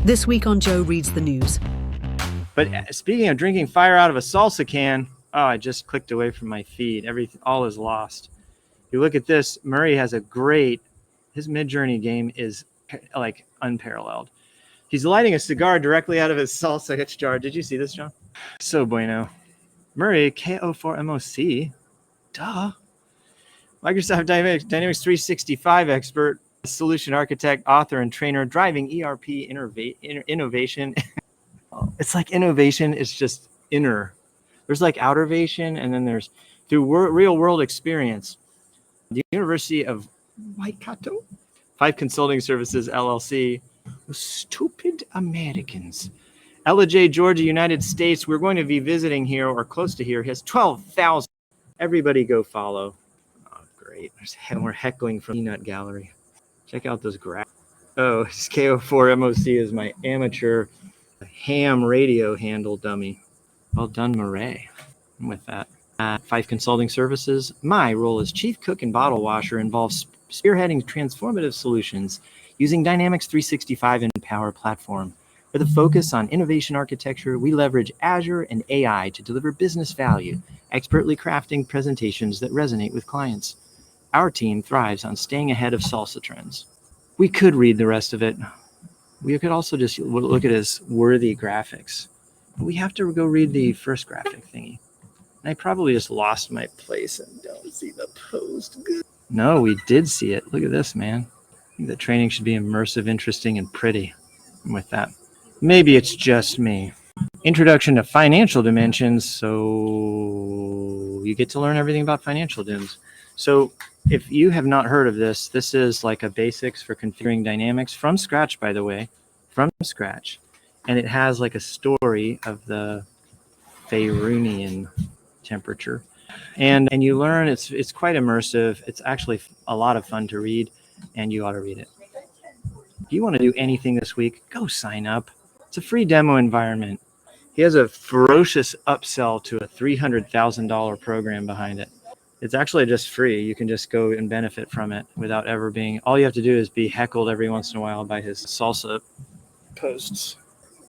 This week on Joe Reads the News. But speaking of drinking fire out of a salsa can, oh, I just clicked away from my feed. All is lost. You look at this, Murray has his Mid-Journey game is like unparalleled. He's lighting a cigar directly out of his salsa hitch jar. Did you see this, John? So bueno. Murray, KO4MOC. Duh. Microsoft Dynamics 365 expert, solution architect, author, and trainer, driving ERP innovation. It's like innovation is just inner. There's like outervation, and then there's through real world experience. The University of Waikato, Fife Consulting Services, LLC. Stupid Americans. Ella J, Georgia, United States. We're going to be visiting here or close to here. He has 12,000. Everybody go follow. Oh, great. We're heckling from Peanut Gallery. Check out those graphs. Oh, KO4MOC is my amateur ham radio handle dummy. Well done, Murray. And with that, Fife Consulting Services. My role as chief cook and bottle washer involves spearheading transformative solutions using Dynamics 365 and Power Platform. With a focus on innovation architecture, we leverage Azure and AI to deliver business value, expertly crafting presentations that resonate with clients. Our team thrives on staying ahead of salsa trends. We could read the rest of it. We could also just look at his worthy graphics. But we have to go read the first graphic thingy. And I probably just lost my place and don't see the post. No, we did see it. Look at this, man. I think the training should be immersive, interesting, and pretty. And with that, maybe it's just me. Introduction to financial dimensions. So you get to learn everything about financial dims. So if you have not heard of this, this is like a basics for configuring Dynamics from scratch, by the way, from scratch. And it has like a story of the Faerunian temperature. And you learn it's quite immersive. It's actually a lot of fun to read, and you ought to read it. If you want to do anything this week, go sign up. It's a free demo environment. He has a ferocious upsell to a $300,000 program behind it. It's actually just free. You can just go and benefit from it without ever being, all you have to do is be heckled every once in a while by his salsa posts.